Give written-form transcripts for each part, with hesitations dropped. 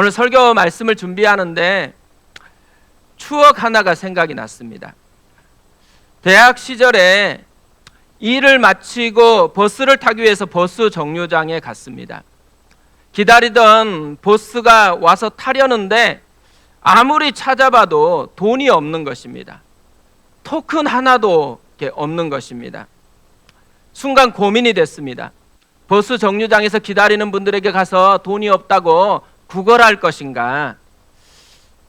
오늘 설교 말씀을 준비하는데 추억 하나가 생각이 났습니다. 대학 시절에 일을 마치고 버스를 타기 위해서 버스 정류장에 갔습니다. 기다리던 버스가 와서 타려는데 아무리 찾아봐도 돈이 없는 것입니다. 토큰 하나도 없는 것입니다. 순간 고민이 됐습니다. 버스 정류장에서 기다리는 분들에게 가서 돈이 없다고 구걸할 것인가.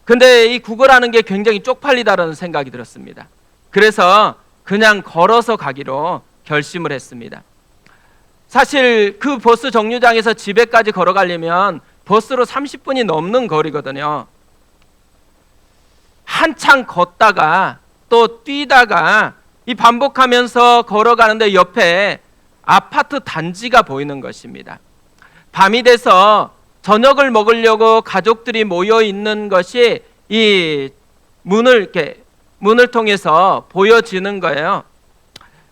근데 이 구걸하는 게 굉장히 쪽팔리다는 생각이 들었습니다. 그래서 그냥 걸어서 가기로 결심을 했습니다. 사실 그 버스 정류장에서 집에까지 걸어가려면 버스로 30분이 넘는 거리거든요. 한참 걷다가 또 뛰다가 이 반복하면서 걸어가는데 옆에 아파트 단지가 보이는 것입니다. 밤이 돼서 저녁을 먹으려고 가족들이 모여 있는 것이 이 문을 통해서 보여지는 거예요.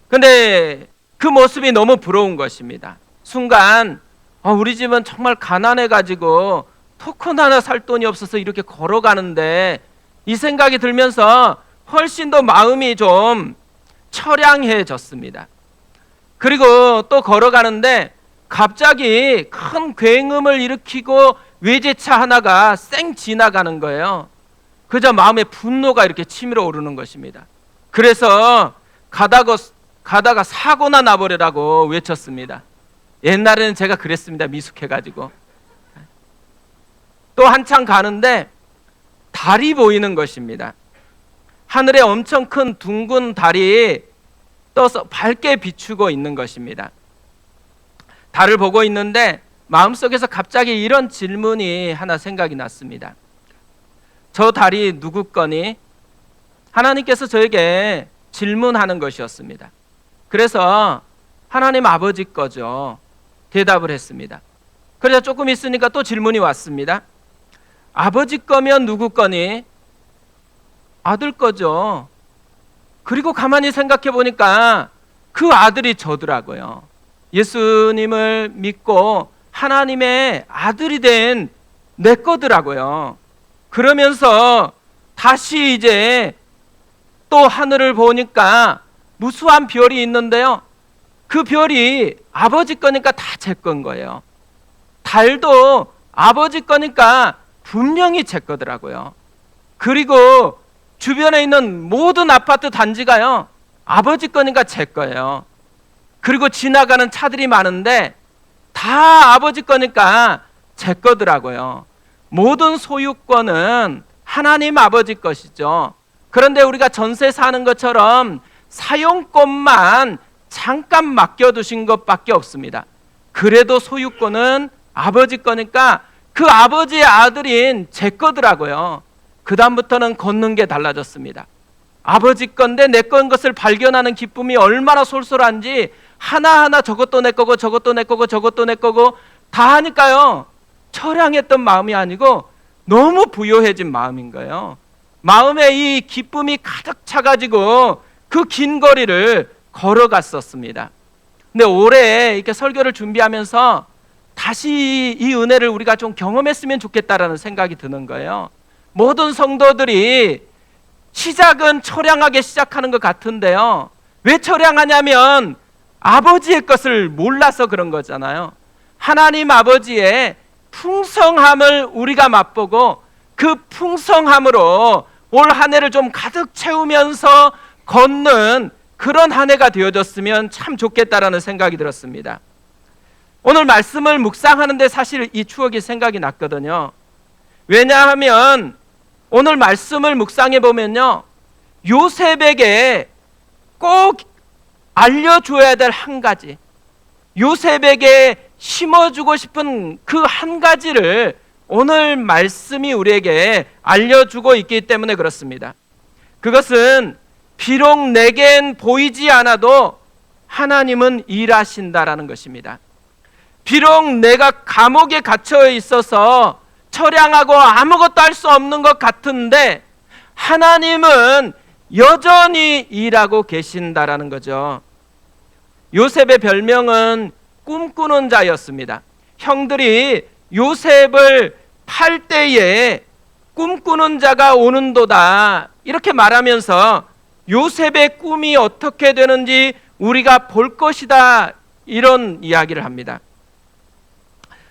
근데 그 모습이 너무 부러운 것입니다. 순간 우리 집은 정말 가난해가지고 토큰 하나 살 돈이 없어서 이렇게 걸어가는데, 이 생각이 들면서 훨씬 더 마음이 좀 처량해졌습니다. 그리고 또 걸어가는데 갑자기 큰 굉음을 일으키고 외제차 하나가 쌩 지나가는 거예요. 그저 마음에 분노가 이렇게 치밀어 오르는 것입니다. 그래서 가다가 사고나 나버리라고 외쳤습니다. 옛날에는 제가 그랬습니다. 미숙해가지고. 또 한참 가는데 달이 보이는 것입니다. 하늘에 엄청 큰 둥근 달이 떠서 밝게 비추고 있는 것입니다. 달을 보고 있는데 마음속에서 갑자기 이런 질문이 하나 생각이 났습니다. 저 달이 누구 거니? 하나님께서 저에게 질문하는 것이었습니다. 그래서 하나님 아버지 거죠. 대답을 했습니다. 그래서 조금 있으니까 또 질문이 왔습니다. 아버지 거면 누구 거니? 아들 거죠. 그리고 가만히 생각해 보니까 그 아들이 저더라고요. 예수님을 믿고 하나님의 아들이 된 내 거더라고요. 그러면서 다시 이제 또 하늘을 보니까 무수한 별이 있는데요. 그 별이 아버지 거니까 다 제 건 거예요. 달도 아버지 거니까 분명히 제 거더라고요. 그리고 주변에 있는 모든 아파트 단지가요, 아버지 거니까 제 거예요. 그리고 지나가는 차들이 많은데 다 아버지 거니까 제 거더라고요. 모든 소유권은 하나님 아버지 것이죠. 그런데 우리가 전세 사는 것처럼 사용권만 잠깐 맡겨두신 것밖에 없습니다. 그래도 소유권은 아버지 거니까 그 아버지의 아들인 제 거더라고요. 그 다음부터는 걷는 게 달라졌습니다. 아버지 건데 내 건 것을 발견하는 기쁨이 얼마나 쏠쏠한지 하나하나 저것도 내 거고 저것도 내 거고 저것도 내 거고 다 하니까요, 처량했던 마음이 아니고 너무 부요해진 마음인 거예요. 마음에 이 기쁨이 가득 차가지고 그 긴 거리를 걸어갔었습니다. 근데 올해 이렇게 설교를 준비하면서 다시 이 은혜를 우리가 좀 경험했으면 좋겠다라는 생각이 드는 거예요. 모든 성도들이 시작은 처량하게 시작하는 것 같은데요, 왜 처량하냐면 아버지의 것을 몰라서 그런 거잖아요. 하나님 아버지의 풍성함을 우리가 맛보고 그 풍성함으로 올 한 해를 좀 가득 채우면서 걷는 그런 한 해가 되어졌으면 참 좋겠다라는 생각이 들었습니다. 오늘 말씀을 묵상하는데 사실 이 추억이 생각이 났거든요. 왜냐하면 오늘 말씀을 묵상해 보면요, 요셉에게 꼭 알려줘야 될 한 가지, 요셉에게 심어주고 싶은 그 한 가지를 오늘 말씀이 우리에게 알려주고 있기 때문에 그렇습니다. 그것은 비록 내겐 보이지 않아도 하나님은 일하신다라는 것입니다. 비록 내가 감옥에 갇혀 있어서 처량하고 아무것도 할 수 없는 것 같은데 하나님은 여전히 일하고 계신다라는 거죠. 요셉의 별명은 꿈꾸는 자였습니다. 형들이 요셉을 팔 때에 꿈꾸는 자가 오는도다, 이렇게 말하면서 요셉의 꿈이 어떻게 되는지 우리가 볼 것이다, 이런 이야기를 합니다.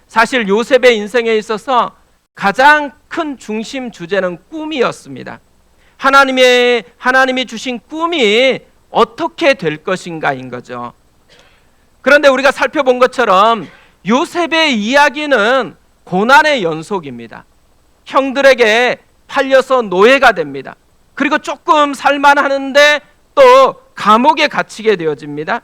사실 요셉의 인생에 있어서 가장 큰 중심 주제는 꿈이었습니다. 하나님이 주신 꿈이 어떻게 될 것인가인 거죠. 그런데 우리가 살펴본 것처럼 요셉의 이야기는 고난의 연속입니다. 형들에게 팔려서 노예가 됩니다. 그리고 조금 살만하는데 또 감옥에 갇히게 되어집니다.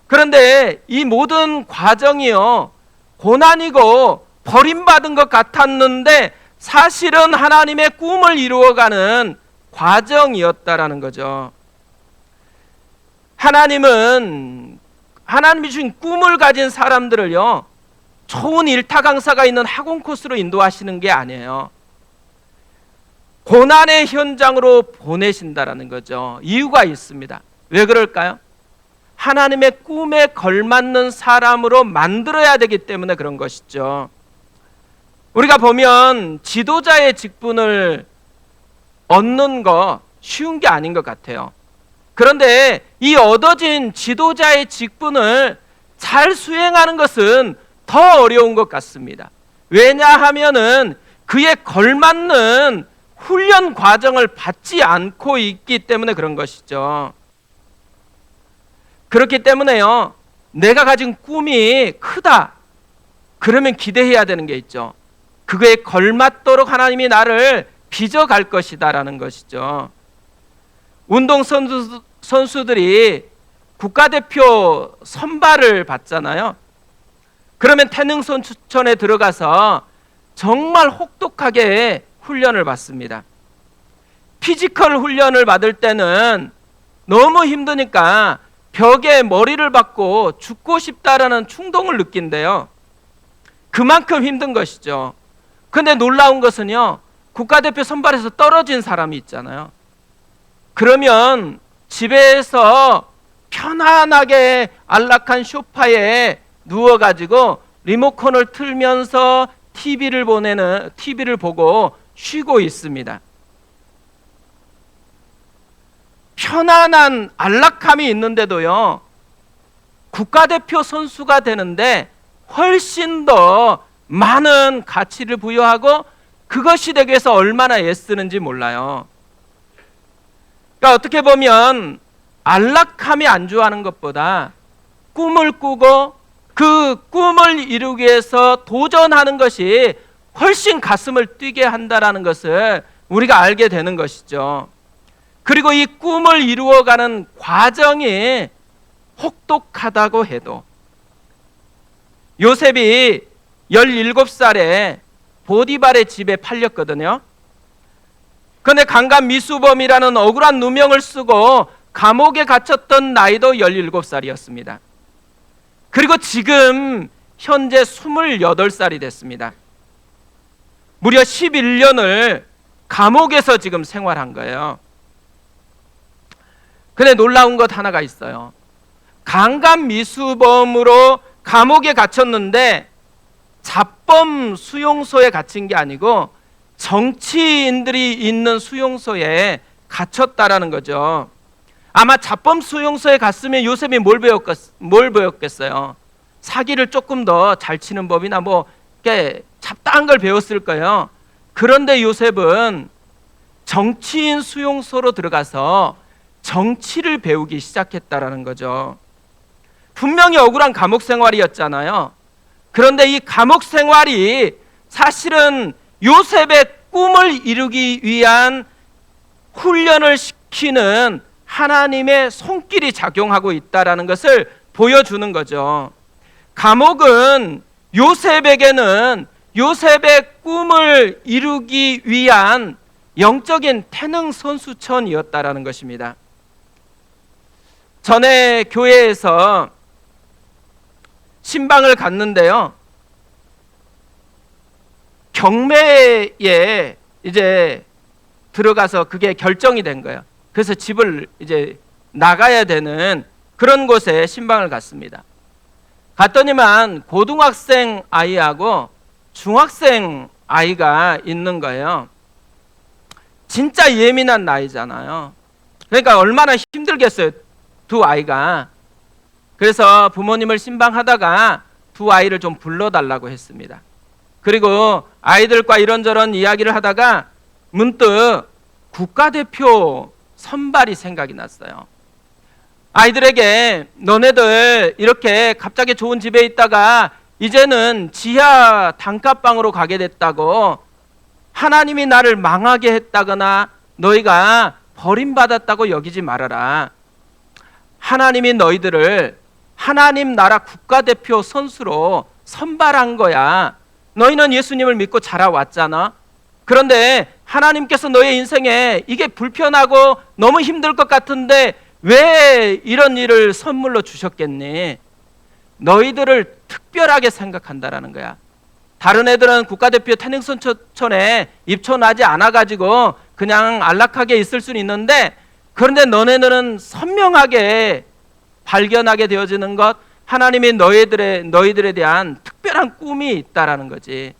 그런데 이 모든 과정이요, 고난이고 버림받은 것 같았는데 사실은 하나님의 꿈을 이루어가는 과정이었다라는 거죠. 하나님이 주신 꿈을 가진 사람들을요, 좋은 일타 강사가 있는 학원 코스로 인도하시는 게 아니에요. 고난의 현장으로 보내신다라는 거죠. 이유가 있습니다. 왜 그럴까요? 하나님의 꿈에 걸맞는 사람으로 만들어야 되기 때문에 그런 것이죠. 우리가 보면 지도자의 직분을 얻는 거 쉬운 게 아닌 것 같아요. 그런데 이 얻어진 지도자의 직분을 잘 수행하는 것은 더 어려운 것 같습니다. 왜냐하면은 그에 걸맞는 훈련 과정을 받지 않고 있기 때문에 그런 것이죠. 그렇기 때문에요, 내가 가진 꿈이 크다, 그러면 기대해야 되는 게 있죠. 그거에 걸맞도록 하나님이 나를 빚어갈 것이다라는 것이죠. 운동선수들이 국가대표 선발을 받잖아요. 그러면 태능선 추천에 들어가서 정말 혹독하게 훈련을 받습니다. 피지컬 훈련을 받을 때는 너무 힘드니까 벽에 머리를 박고 죽고 싶다라는 충동을 느낀대요. 그만큼 힘든 것이죠. 근데 놀라운 것은요, 국가대표 선발에서 떨어진 사람이 있잖아요. 그러면 집에서 편안하게 안락한 소파에 누워가지고 리모컨을 틀면서 TV를 보고 쉬고 있습니다. 편안한 안락함이 있는데도요, 국가대표 선수가 되는데 훨씬 더 많은 가치를 부여하고 그것이 되기 위해서 얼마나 애쓰는지 몰라요. 그러니까 어떻게 보면 안락함이 안주하는 것보다 꿈을 꾸고 그 꿈을 이루기 위해서 도전하는 것이 훨씬 가슴을 뛰게 한다라는 것을 우리가 알게 되는 것이죠. 그리고 이 꿈을 이루어가는 과정이 혹독하다고 해도, 요셉이 17살에 보디발의 집에 팔렸거든요. 그런데 강간 미수범이라는 억울한 누명을 쓰고 감옥에 갇혔던 나이도 17살이었습니다. 그리고 지금 현재 28살이 됐습니다. 무려 11년을 감옥에서 지금 생활한 거예요. 근데 놀라운 것 하나가 있어요. 강간 미수범으로 감옥에 갇혔는데 잡범 수용소에 갇힌 게 아니고 정치인들이 있는 수용소에 갇혔다라는 거죠. 아마 잡범 수용소에 갔으면 요셉이 뭘 배웠겠어요? 사기를 조금 더 잘 치는 법이나 뭐 이렇게 잡다한 걸 배웠을 거예요. 그런데 요셉은 정치인 수용소로 들어가서 정치를 배우기 시작했다라는 거죠. 분명히 억울한 감옥 생활이었잖아요. 그런데 이 감옥 생활이 사실은 요셉의 꿈을 이루기 위한 훈련을 시키는 하나님의 손길이 작용하고 있다라는 것을 보여주는 거죠. 감옥은 요셉에게는 요셉의 꿈을 이루기 위한 영적인 태능 선수촌이었다라는 것입니다. 전에 교회에서 신방을 갔는데요, 경매에 이제 들어가서 그게 결정이 된 거예요. 그래서 집을 이제 나가야 되는 그런 곳에 신방을 갔습니다. 갔더니만 고등학생 아이하고 중학생 아이가 있는 거예요. 진짜 예민한 나이잖아요. 그러니까 얼마나 힘들겠어요, 두 아이가. 그래서 부모님을 신방하다가 두 아이를 좀 불러달라고 했습니다. 그리고 아이들과 이런저런 이야기를 하다가 문득 국가대표 선발이 생각이 났어요. 아이들에게 너네들 이렇게 갑자기 좋은 집에 있다가 이제는 지하 단칸방으로 가게 됐다고, 하나님이 나를 망하게 했다거나 너희가 버림받았다고 여기지 말아라. 하나님이 너희들을 하나님 나라 국가대표 선수로 선발한 거야. 너희는 예수님을 믿고 자라왔잖아. 그런데 하나님께서 너의 인생에 이게 불편하고 너무 힘들 것 같은데 왜 이런 일을 선물로 주셨겠니? 너희들을 특별하게 생각한다라는 거야. 다른 애들은 국가대표 태닝선천에 입촌하지 않아가지고 그냥 안락하게 있을 수는 있는데, 그런데 너네들은 선명하게 발견하게 되어지는 것, 하나님이 너희들에 대한 특별한 꿈이 있다라는 거지.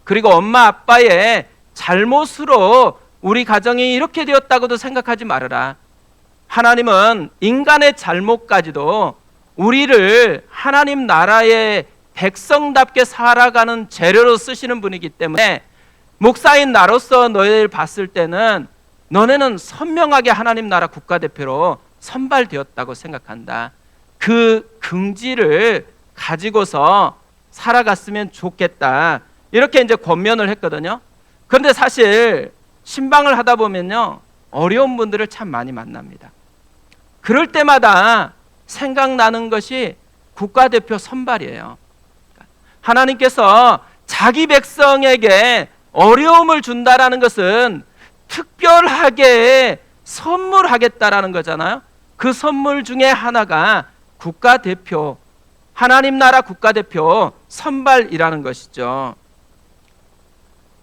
그리고 엄마 아빠의 잘못으로 우리 가정이 이렇게 되었다고도 생각하지 말아라. 하나님은 인간의 잘못까지도 우리를 하나님 나라의 백성답게 살아가는 재료로 쓰시는 분이기 때문에, 목사인 나로서 너희를 봤을 때는 너네는 선명하게 하나님 나라 국가대표로 선발되었다고 생각한다. 그 긍지를 가지고서 살아갔으면 좋겠다. 이렇게 이제 권면을 했거든요. 그런데 사실 신방을 하다 보면요, 어려운 분들을 참 많이 만납니다. 그럴 때마다 생각나는 것이 국가대표 선발이에요. 하나님께서 자기 백성에게 어려움을 준다라는 것은 특별하게 선물하겠다라는 거잖아요. 그 선물 중에 하나가 국가대표, 하나님 나라 국가대표 선발이라는 것이죠.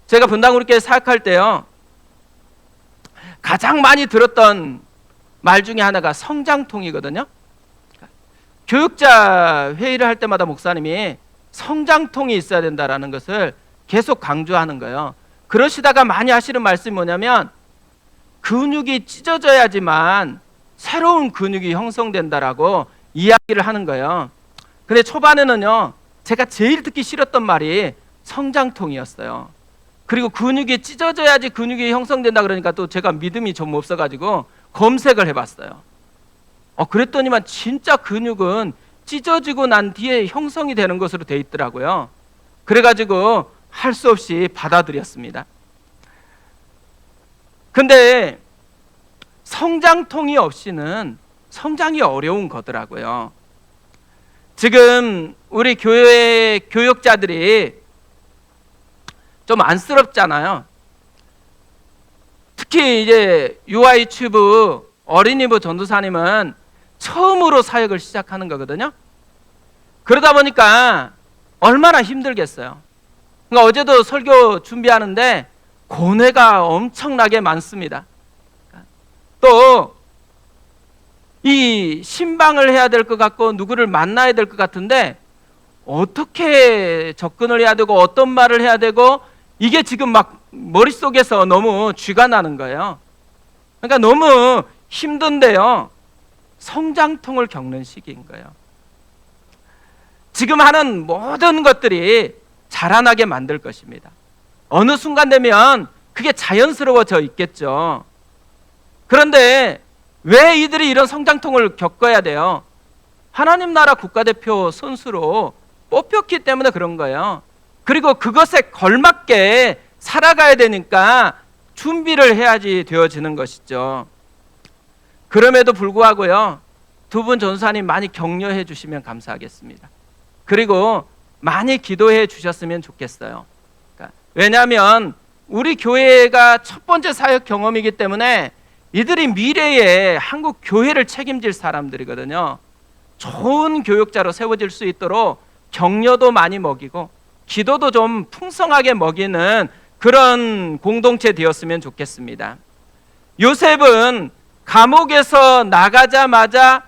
제가 분당우리교회 사역할 때요, 가장 많이 들었던 말 중에 하나가 성장통이거든요. 교육자 회의를 할 때마다 목사님이 성장통이 있어야 된다라는 것을 계속 강조하는 거예요. 그러시다가 많이 하시는 말씀이 뭐냐면, 근육이 찢어져야지만 새로운 근육이 형성된다라고 이야기를 하는 거예요. 근데 초반에는요, 제가 제일 듣기 싫었던 말이 성장통이었어요. 그리고 근육이 찢어져야지 근육이 형성된다 그러니까 또 제가 믿음이 좀 없어가지고 검색을 해봤어요. 그랬더니만 진짜 근육은 찢어지고 난 뒤에 형성이 되는 것으로 돼 있더라고요. 그래가지고 할 수 없이 받아들였습니다. 근데 성장통이 없이는 성장이 어려운 거더라고요. 지금 우리 교회 교육자들이 좀 안쓰럽잖아요. 특히 이제 유아유치부 어린이부 전도사님은 처음으로 사역을 시작하는 거거든요. 그러다 보니까 얼마나 힘들겠어요. 그러니까 어제도 설교 준비하는데 고뇌가 엄청나게 많습니다. 또 이 신방을 해야 될 것 같고 누구를 만나야 될 것 같은데 어떻게 접근을 해야 되고 어떤 말을 해야 되고, 이게 지금 막 머릿속에서 너무 쥐가 나는 거예요. 그러니까 너무 힘든데요, 성장통을 겪는 시기인 거예요. 지금 하는 모든 것들이 자라나게 만들 것입니다. 어느 순간 되면 그게 자연스러워져 있겠죠. 그런데 왜 이들이 이런 성장통을 겪어야 돼요? 하나님 나라 국가대표 선수로 뽑혔기 때문에 그런 거예요. 그리고 그것에 걸맞게 살아가야 되니까 준비를 해야지 되어지는 것이죠. 그럼에도 불구하고요, 두 분 전사님 많이 격려해 주시면 감사하겠습니다. 그리고 많이 기도해 주셨으면 좋겠어요. 왜냐하면 우리 교회가 첫 번째 사역 경험이기 때문에 이들이 미래에 한국 교회를 책임질 사람들이거든요. 좋은 교육자로 세워질 수 있도록 격려도 많이 먹이고 기도도 좀 풍성하게 먹이는 그런 공동체 되었으면 좋겠습니다. 요셉은 감옥에서 나가자마자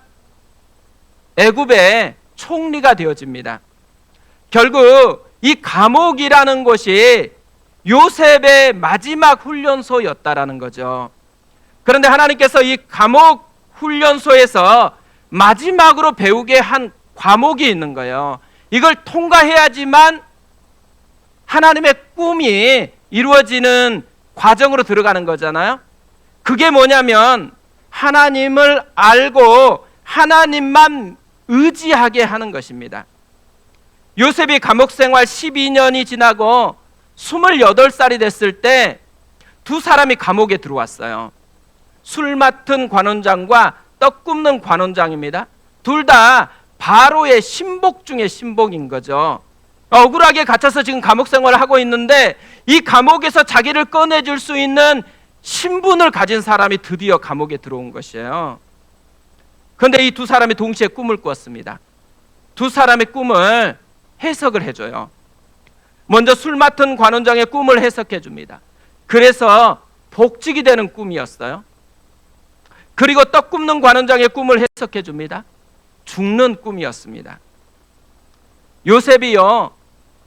애굽의 총리가 되어집니다. 결국 이 감옥이라는 곳이 요셉의 마지막 훈련소였다라는 거죠. 그런데 하나님께서 이 감옥 훈련소에서 마지막으로 배우게 한 과목이 있는 거예요. 이걸 통과해야지만 하나님의 꿈이 이루어지는 과정으로 들어가는 거잖아요. 그게 뭐냐면 하나님을 알고 하나님만 의지하게 하는 것입니다. 요셉이 감옥 생활 12년이 지나고 28살이 됐을 때 두 사람이 감옥에 들어왔어요. 술 맡은 관원장과 떡 굽는 관원장입니다. 둘 다 바로의 신복 중에 신복인 거죠. 억울하게 갇혀서 지금 감옥 생활을 하고 있는데 이 감옥에서 자기를 꺼내줄 수 있는 신분을 가진 사람이 드디어 감옥에 들어온 것이에요. 그런데 이 두 사람이 동시에 꿈을 꾸었습니다. 두 사람의 꿈을 해석을 해줘요. 먼저 술 맡은 관원장의 꿈을 해석해 줍니다. 그래서 복직이 되는 꿈이었어요. 그리고 떡 굽는 관원장의 꿈을 해석해 줍니다. 죽는 꿈이었습니다. 요셉이요,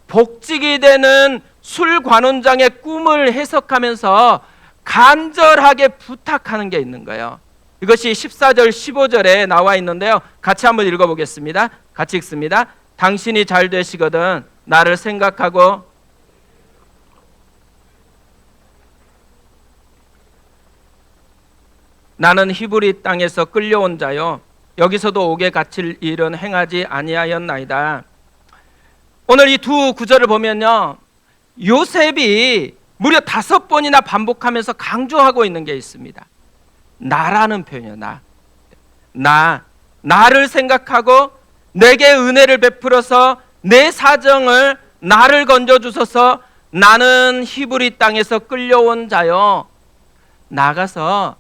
복직이 되는 술 관원장의 꿈을 해석하면서 간절하게 부탁하는 게 있는 거예요. 이것이 14절 15절에 나와 있는데요. 같이 한번 읽어보겠습니다. 같이 읽습니다. 당신이 잘 되시거든 나를 생각하고 나는 히브리 땅에서 끌려온 자요 여기서도 옥에 갇힐 일은 행하지 아니하였나이다. 오늘 이 두 구절을 보면요, 요셉이 무려 5번이나 반복하면서 강조하고 있는 게 있습니다. 나라는 표현이요. 나를 생각하고 내게 은혜를 베풀어서 내 사정을 나를 건져주소서. 나는 히브리 땅에서 끌려온 자요, 나가서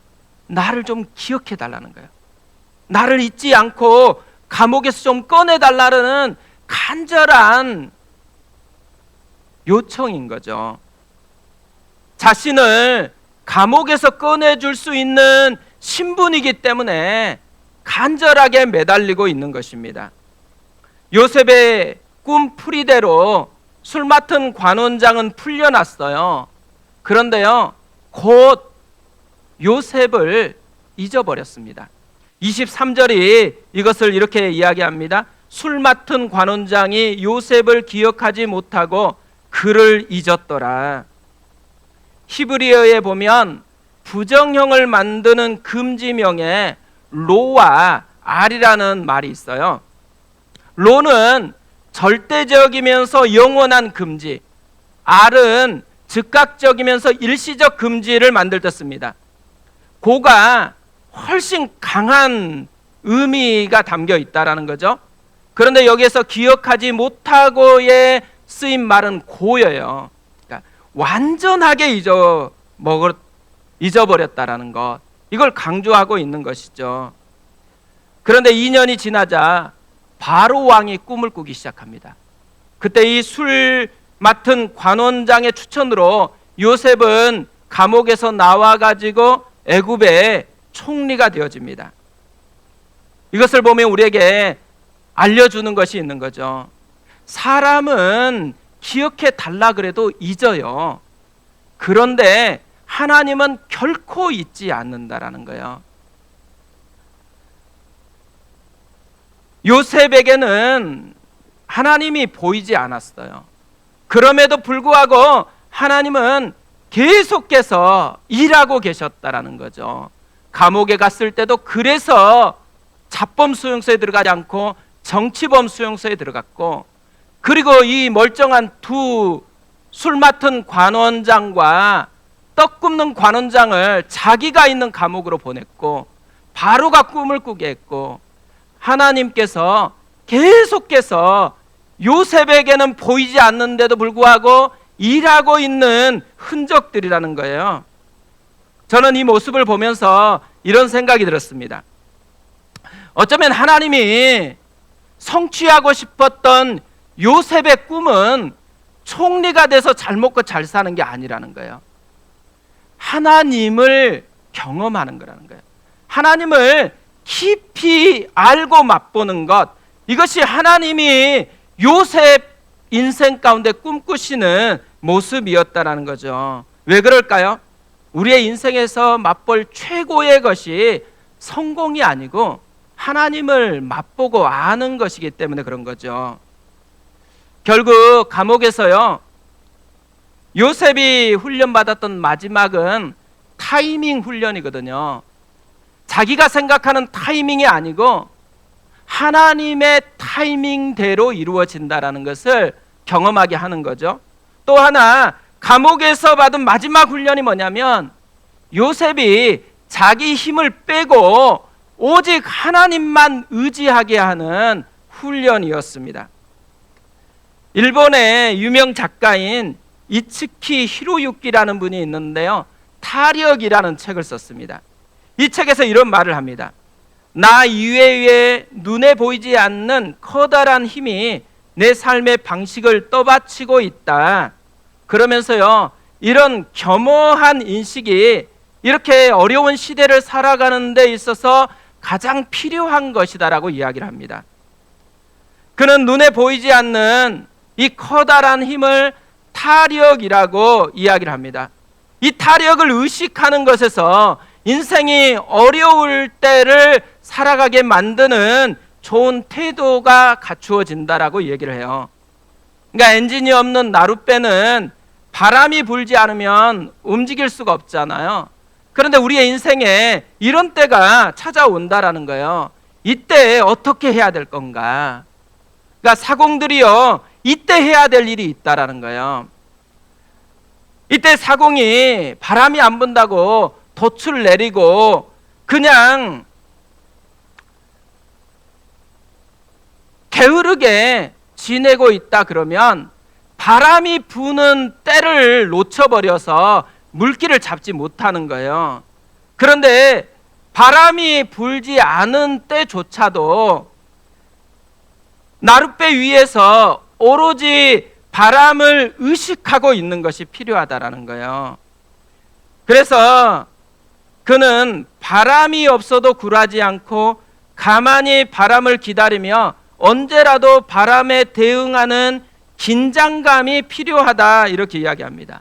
나를 좀 기억해 달라는 거예요. 나를 잊지 않고 감옥에서 좀 꺼내달라는 간절한 요청인 거죠. 자신을 감옥에서 꺼내줄 수 있는 신분이기 때문에 간절하게 매달리고 있는 것입니다. 요셉의 꿈풀이대로 술 맡은 관원장은 풀려났어요. 그런데요, 곧 요셉을 잊어버렸습니다. 23절이 이것을 이렇게 이야기합니다. 술 맡은 관원장이 요셉을 기억하지 못하고 그를 잊었더라. 히브리어에 보면 부정형을 만드는 금지명에 로와 알이라는 말이 있어요. 로는 절대적이면서 영원한 금지, 알은 즉각적이면서 일시적 금지를 만들 때 씁니다. 고가 훨씬 강한 의미가 담겨 있다라는 거죠. 그런데 여기에서 기억하지 못하고에 쓰인 말은 고예요. 그러니까 완전하게 잊어버렸다라는 것, 이걸 강조하고 있는 것이죠. 그런데 2년이 지나자 바로 왕이 꿈을 꾸기 시작합니다. 그때 이 술 맡은 관원장의 추천으로 요셉은 감옥에서 나와가지고 애굽의 총리가 되어집니다. 이것을 보면 우리에게 알려주는 것이 있는 거죠. 사람은 기억해 달라 그래도 잊어요. 그런데 하나님은 결코 잊지 않는다라는 거예요. 요셉에게는 하나님이 보이지 않았어요. 그럼에도 불구하고 하나님은 계속해서 일하고 계셨다라는 거죠. 감옥에 갔을 때도 그래서 잡범 수용소에 들어가지 않고 정치범 수용소에 들어갔고, 그리고 이 멀쩡한 두 술 맡은 관원장과 떡 굽는 관원장을 자기가 있는 감옥으로 보냈고, 바로가 꿈을 꾸게 했고, 하나님께서 계속해서 요셉에게는 보이지 않는데도 불구하고 일하고 있는 흔적들이라는 거예요. 저는 이 모습을 보면서 이런 생각이 들었습니다. 어쩌면 하나님이 성취하고 싶었던 요셉의 꿈은 총리가 돼서 잘 먹고 잘 사는 게 아니라는 거예요. 하나님을 경험하는 거라는 거예요. 하나님을 깊이 알고 맛보는 것, 이것이 하나님이 요셉 인생 가운데 꿈꾸시는 모습이었다라는 거죠. 왜 그럴까요? 우리의 인생에서 맛볼 최고의 것이 성공이 아니고 하나님을 맛보고 아는 것이기 때문에 그런 거죠. 결국 감옥에서요, 요셉이 훈련받았던 마지막은 타이밍 훈련이거든요. 자기가 생각하는 타이밍이 아니고 하나님의 타이밍대로 이루어진다라는 것을 경험하게 하는 거죠. 또 하나, 감옥에서 받은 마지막 훈련이 뭐냐면 요셉이 자기 힘을 빼고 오직 하나님만 의지하게 하는 훈련이었습니다. 일본의 유명 작가인 이츠키 히로유키라는 분이 있는데요, 타력이라는 책을 썼습니다. 이 책에서 이런 말을 합니다. 나 이외에 눈에 보이지 않는 커다란 힘이 내 삶의 방식을 떠받치고 있다. 그러면서요, 이런 겸허한 인식이 이렇게 어려운 시대를 살아가는 데 있어서 가장 필요한 것이다라고 이야기를 합니다. 그는 눈에 보이지 않는 이 커다란 힘을 타력이라고 이야기를 합니다. 이 타력을 의식하는 것에서 인생이 어려울 때를 살아가게 만드는 좋은 태도가 갖추어진다라고 얘기를 해요. 그러니까 엔진이 없는 나룻배는 바람이 불지 않으면 움직일 수가 없잖아요. 그런데 우리의 인생에 이런 때가 찾아온다라는 거예요. 이때 어떻게 해야 될 건가? 그러니까 사공들이요, 이때 해야 될 일이 있다라는 거예요. 이때 사공이 바람이 안 분다고 돛을 내리고 그냥 게으르게 지내고 있다 그러면 바람이 부는 때를 놓쳐버려서 물기를 잡지 못하는 거예요. 그런데 바람이 불지 않은 때조차도 나룻배 위에서 오로지 바람을 의식하고 있는 것이 필요하다라는 거예요. 그래서 그는 바람이 없어도 굴하지 않고 가만히 바람을 기다리며 언제라도 바람에 대응하는 긴장감이 필요하다, 이렇게 이야기합니다.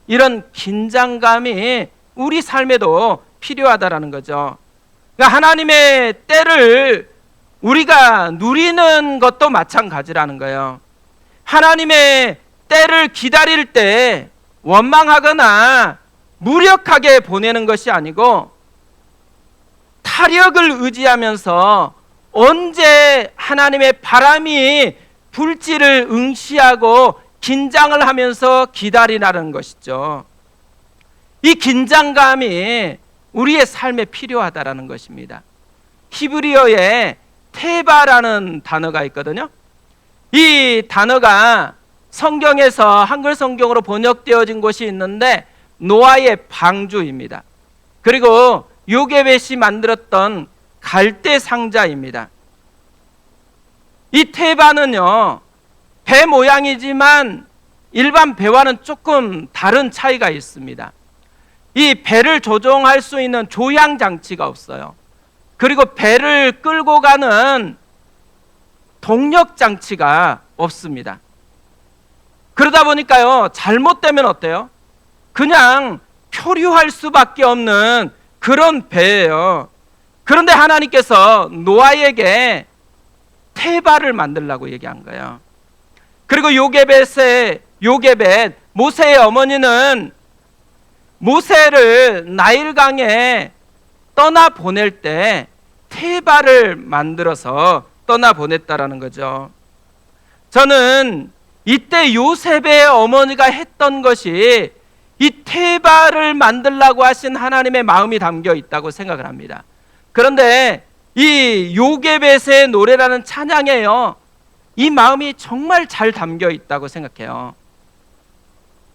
이런 긴장감이 우리 삶에도 필요하다라는 거죠. 그러니까 하나님의 때를 우리가 누리는 것도 마찬가지라는 거예요. 하나님의 때를 기다릴 때 원망하거나 무력하게 보내는 것이 아니고 타력을 의지하면서 언제 하나님의 바람이 불지를 응시하고 긴장을 하면서 기다리라는 것이죠. 이 긴장감이 우리의 삶에 필요하다라는 것입니다. 히브리어에 테바라는 단어가 있거든요. 이 단어가 성경에서 한글 성경으로 번역되어진 곳이 있는데 노아의 방주입니다. 그리고 요게벳이 만들었던 갈대 상자입니다. 이 테바는요, 배 모양이지만 일반 배와는 조금 다른 차이가 있습니다. 이 배를 조종할 수 있는 조향 장치가 없어요. 그리고 배를 끌고 가는 동력 장치가 없습니다. 그러다 보니까요, 잘못되면 어때요? 그냥 표류할 수밖에 없는 그런 배예요. 그런데 하나님께서 노아에게 테바를 만들라고 얘기한 거예요. 그리고 요게벳, 모세의 어머니는 모세를 나일강에 떠나 보낼 때 테바를 만들어서 떠나 보냈다라는 거죠. 저는 이때 요셉의 어머니가 했던 것이 이 테바를 만들라고 하신 하나님의 마음이 담겨 있다고 생각을 합니다. 그런데 이 요게벳의 노래라는 찬양에요, 이 마음이 정말 잘 담겨 있다고 생각해요.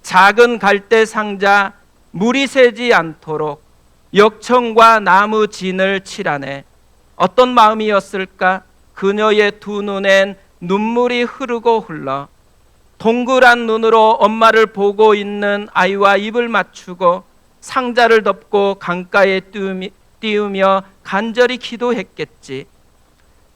작은 갈대 상자 물이 새지 않도록 역청과 나무 진을 칠하네. 어떤 마음이었을까? 그녀의 두 눈엔 눈물이 흐르고 흘러 동그란 눈으로 엄마를 보고 있는 아이와 입을 맞추고 상자를 덮고 강가에 띄우며 간절히 기도했겠지.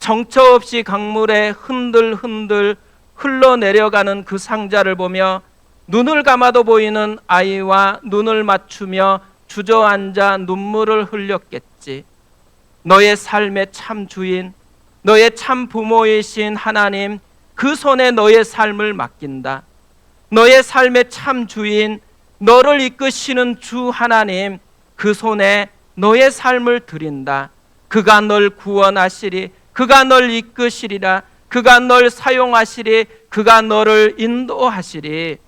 정처 없이 강물에 흔들흔들 흘러내려가는 그 상자를 보며 눈을 감아도 보이는 아이와 눈을 맞추며 주저앉아 눈물을 흘렸겠지. 너의 삶의 참 주인, 너의 참 부모이신 하나님, 그 손에 너의 삶을 맡긴다. 너의 삶의 참 주인, 너를 이끄시는 주 하나님, 그 손에 너의 삶을 드린다. 그가 널 구원하시리, 그가 널 이끄시리라, 그가 널 사용하시리, 그가 너를 인도하시리.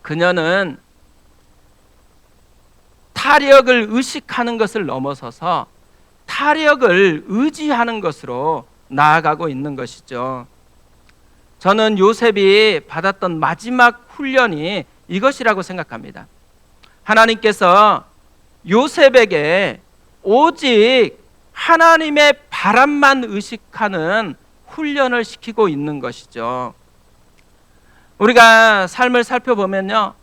그녀는 타력을 의식하는 것을 넘어서서 타력을 의지하는 것으로 나아가고 있는 것이죠. 저는 요셉이 받았던 마지막 훈련이 이것이라고 생각합니다. 하나님께서 요셉에게 오직 하나님의 바람만 의식하는 훈련을 시키고 있는 것이죠. 우리가 삶을 살펴보면요,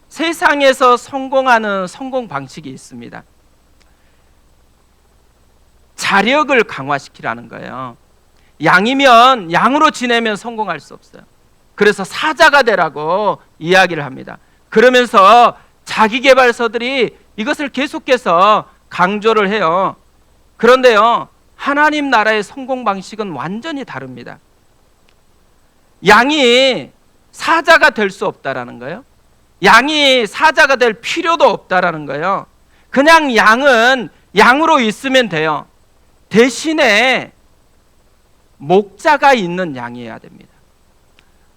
세상에서 성공하는 성공 방식이 있습니다. 자력을 강화시키라는 거예요. 양이면 양으로 지내면 성공할 수 없어요. 그래서 사자가 되라고 이야기를 합니다. 그러면서 자기계발서들이 이것을 계속해서 강조를 해요. 그런데요, 하나님 나라의 성공 방식은 완전히 다릅니다. 양이 사자가 될 수 없다라는 거예요. 양이 사자가 될 필요도 없다라는 거예요. 그냥 양은 양으로 있으면 돼요. 대신에 목자가 있는 양이어야 됩니다.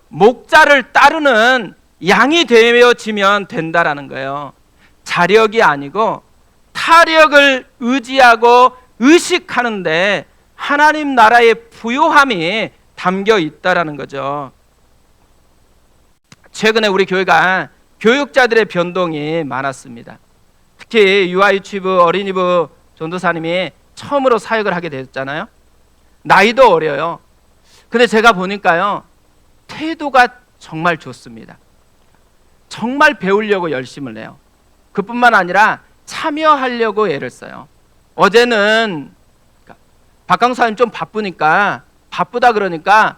목자를 따르는 양이 되어지면 된다라는 거예요. 자력이 아니고 타력을 의지하고 의식하는데 하나님 나라의 부요함이 담겨 있다라는 거죠. 최근에 우리 교회가 교육자들의 변동이 많았습니다. 특히 유아유치부 어린이부 전도사님이 처음으로 사역을 하게 되었잖아요. 나이도 어려요. 근데 제가 보니까요, 태도가 정말 좋습니다. 정말 배우려고 열심을 내요. 그뿐만 아니라 참여하려고 애를 써요. 어제는 박강사님 좀 바쁘니까, 바쁘다 그러니까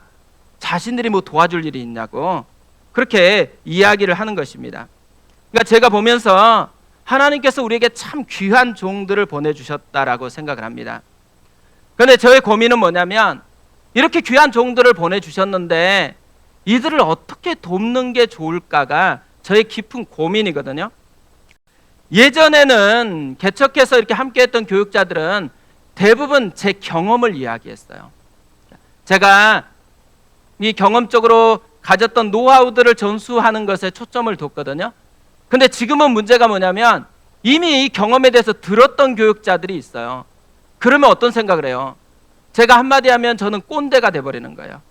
자신들이 뭐 도와줄 일이 있냐고 그렇게 이야기를 하는 것입니다. 그러니까 제가 보면서 하나님께서 우리에게 참 귀한 종들을 보내주셨다라고 생각을 합니다. 그런데 저의 고민은 뭐냐면, 이렇게 귀한 종들을 보내주셨는데 이들을 어떻게 돕는 게 좋을까가 저의 깊은 고민이거든요. 예전에는 개척해서 이렇게 함께했던 교육자들은 대부분 제 경험을 이야기했어요. 제가 이 경험적으로 가졌던 노하우들을 전수하는 것에 초점을 뒀거든요. 근데 지금은 문제가 뭐냐면, 이미 이 경험에 대해서 들었던 교육자들이 있어요. 그러면 어떤 생각을 해요? 제가 한마디 하면 저는 꼰대가 돼버리는 거예요.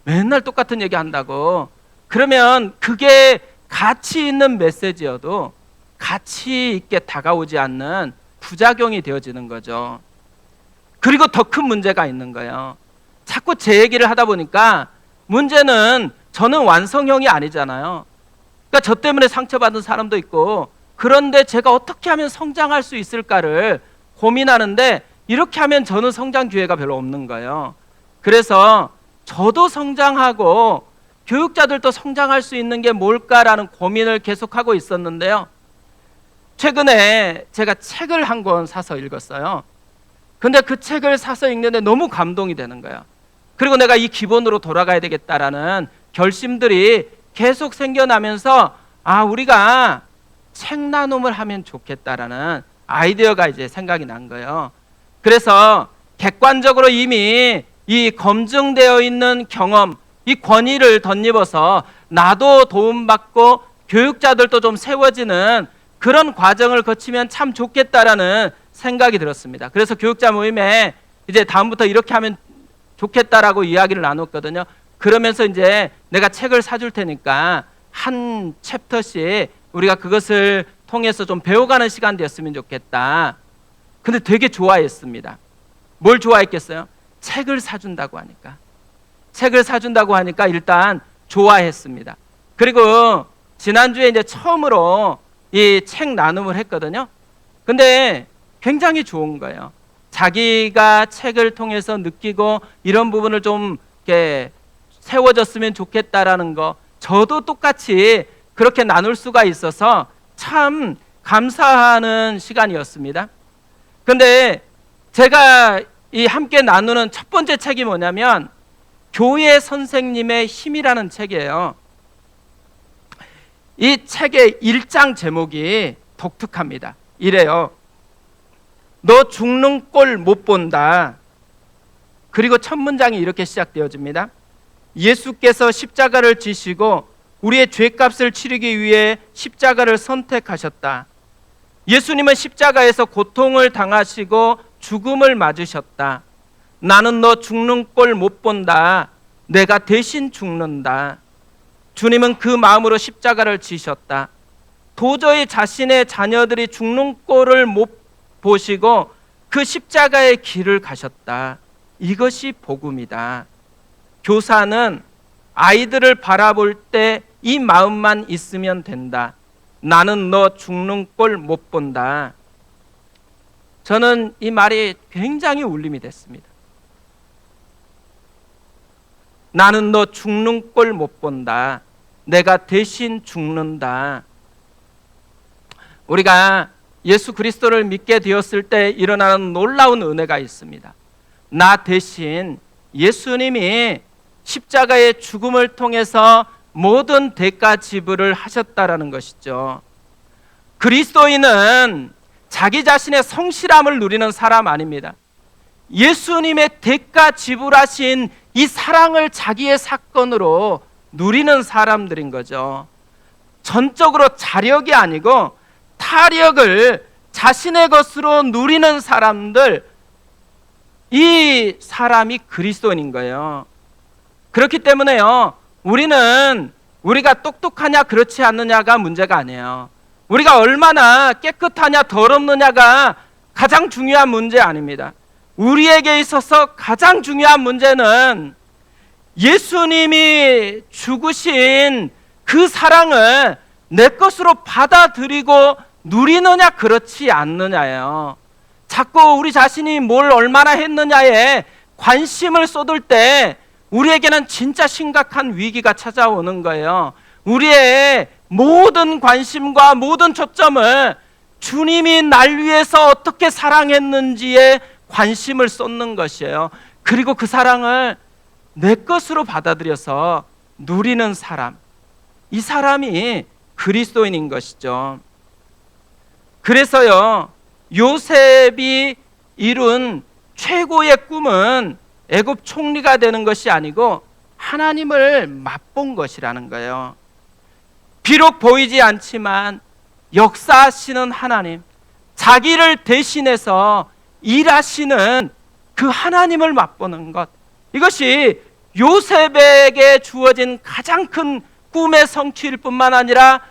맨날 똑같은 얘기 한다고. 그러면 그게 가치 있는 메시지여도 가치 있게 다가오지 않는 부작용이 되어지는 거죠. 그리고 더 큰 문제가 있는 거예요. 자꾸 제 얘기를 하다 보니까 문제는 저는 완성형이 아니잖아요. 그러니까 저 때문에 상처받은 사람도 있고, 그런데 제가 어떻게 하면 성장할 수 있을까를 고민하는데, 이렇게 하면 저는 성장 기회가 별로 없는 거예요. 그래서 저도 성장하고 교육자들도 성장할 수 있는 게 뭘까라는 고민을 계속하고 있었는데요. 최근에 제가 책을 한 권 사서 읽었어요. 근데 그 책을 사서 읽는데 너무 감동이 되는 거예요. 그리고 내가 이 기본으로 돌아가야 되겠다라는 결심들이 계속 생겨나면서, 우리가 책 나눔을 하면 좋겠다라는 아이디어가 이제 생각이 난 거예요. 그래서 객관적으로 이미 이 검증되어 있는 경험, 이 권위를 덧입어서 나도 도움받고 교육자들도 좀 세워지는 그런 과정을 거치면 참 좋겠다라는 생각이 들었습니다. 그래서 교육자 모임에 이제 다음부터 이렇게 하면 좋겠다라고 이야기를 나눴거든요. 그러면서 이제 내가 책을 사줄 테니까 한 챕터씩 우리가 그것을 통해서 좀 배워가는 시간 되었으면 좋겠다. 근데 되게 좋아했습니다. 뭘 좋아했겠어요? 책을 사준다고 하니까. 책을 사준다고 하니까 일단 좋아했습니다. 그리고 지난주에 이제 처음으로 이 책 나눔을 했거든요. 근데 굉장히 좋은 거예요. 자기가 책을 통해서 느끼고 이런 부분을 좀 이렇게 세워졌으면 좋겠다라는 거, 저도 똑같이 그렇게 나눌 수가 있어서 참 감사하는 시간이었습니다. 근데 제가 이 함께 나누는 첫 번째 책이 뭐냐면 교회 선생님의 힘이라는 책이에요. 이 책의 1장 제목이 독특합니다. 이래요. 너 죽는 꼴 못 본다. 그리고 첫 문장이 이렇게 시작되어집니다. 예수께서 십자가를 지시고 우리의 죄값을 치르기 위해 십자가를 선택하셨다. 예수님은 십자가에서 고통을 당하시고 죽음을 맞으셨다. 나는 너 죽는 꼴 못 본다. 내가 대신 죽는다. 주님은 그 마음으로 십자가를 지셨다. 도저히 자신의 자녀들이 죽는 꼴을 못 보시고 그 십자가의 길을 가셨다. 이것이 복음이다. 교사는 아이들을 바라볼 때 이 마음만 있으면 된다. 나는 너 죽는 꼴 못 본다. 저는 이 말이 굉장히 울림이 됐습니다. 나는 너 죽는 꼴 못 본다. 내가 대신 죽는다. 우리가 예수 그리스도를 믿게 되었을 때 일어나는 놀라운 은혜가 있습니다. 나 대신 예수님이 십자가의 죽음을 통해서 모든 대가 지불을 하셨다라는 것이죠. 그리스도인은 자기 자신의 성실함을 누리는 사람 아닙니다. 예수님의 대가 지불하신 이 사랑을 자기의 사건으로 누리는 사람들인 거죠. 전적으로 자력이 아니고 타력을 자신의 것으로 누리는 사람들, 이 사람이 그리스도인인 거예요. 그렇기 때문에요, 우리가 똑똑하냐 그렇지 않느냐가 문제가 아니에요. 우리가 얼마나 깨끗하냐 더럽느냐가 가장 중요한 문제 아닙니다. 우리에게 있어서 가장 중요한 문제는 예수님이 죽으신 그 사랑을 내 것으로 받아들이고 누리느냐 그렇지 않느냐예요. 자꾸 우리 자신이 뭘 얼마나 했느냐에 관심을 쏟을 때 우리에게는 진짜 심각한 위기가 찾아오는 거예요. 우리의 모든 관심과 모든 초점을 주님이 날 위해서 어떻게 사랑했는지에 관심을 쏟는 것이에요. 그리고 그 사랑을 내 것으로 받아들여서 누리는 사람, 이 사람이 그리스도인인 것이죠. 그래서요, 요셉이 이룬 최고의 꿈은 애굽 총리가 되는 것이 아니고 하나님을 맛본 것이라는 거예요. 비록 보이지 않지만 역사하시는 하나님, 자기를 대신해서 일하시는 그 하나님을 맛보는 것, 이것이 요셉에게 주어진 가장 큰 꿈의 성취일 뿐만 아니라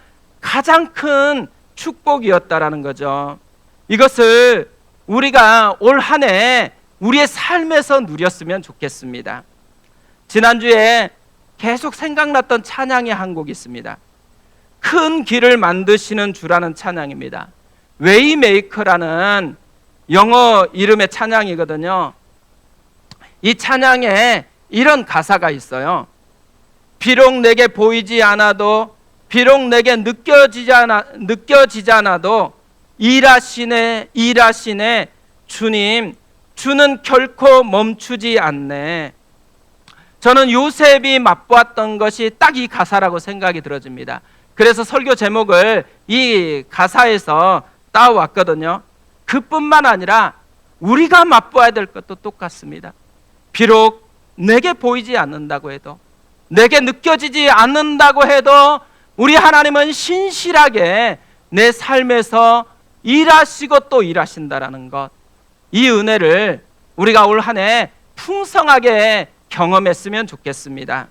가장 큰 축복이었다라는 거죠. 이것을 우리가 올 한 해 우리의 삶에서 누렸으면 좋겠습니다. 지난주에 계속 생각났던 찬양이 한 곡 있습니다. 큰 길을 만드시는 주라는 찬양입니다. 웨이메이커라는 영어 이름의 찬양이거든요. 이 찬양에 이런 가사가 있어요. 비록 내게 보이지 않아도, 비록 내게 느껴지지 않아도 일하시네 주님, 주는 결코 멈추지 않네. 저는 요셉이 맛보았던 것이 딱 이 가사라고 생각이 들어집니다. 그래서 설교 제목을 이 가사에서 따왔거든요. 그뿐만 아니라 우리가 맛보아야 될 것도 똑같습니다. 비록 내게 보이지 않는다고 해도, 내게 느껴지지 않는다고 해도 우리 하나님은 신실하게 내 삶에서 일하시고 또 일하신다라는 것, 이 은혜를 우리가 올 한 해 풍성하게 경험했으면 좋겠습니다.